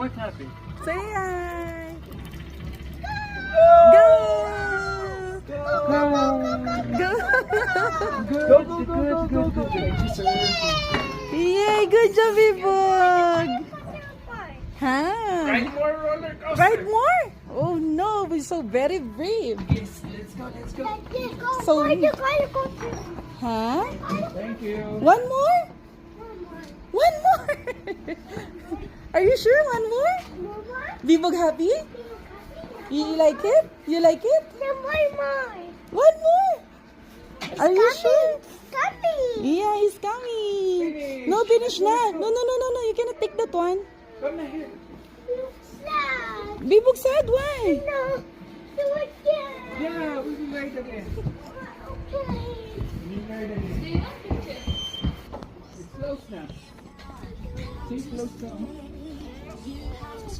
More tapping. Say hi. Go! Go. Go! Go. Go! Yay, good job, Bibog. Huh? Ride more roller coaster. Ride more? Oh no, we're so very brave. Yes, let's go. So, huh? Thank you. One more? One more? Are you sure? One more? Bibog happy? You like it? You like it? One more? Are you sure? Yeah, he's coming. No, finish na. No. You cannot take that one. Come here. Bibog sad, why? Yeah, we will ride again. We will ride again. It's close now. See, close now.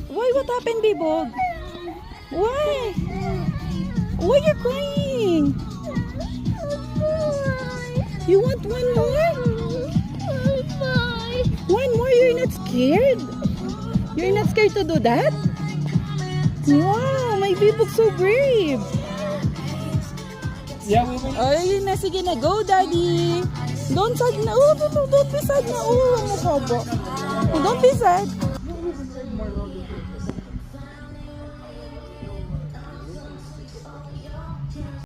Why? What happened, Bibog? Why? Why you crying? You want one more? One more? You're not scared? You're not scared to do that? Wow, my Bibog so brave. Yeah, we will. Oh, yun na. Sige na. Go, Daddy. Don't sad na. Oh, don't be sad na. Oh, ano ka ba? Don't be sad.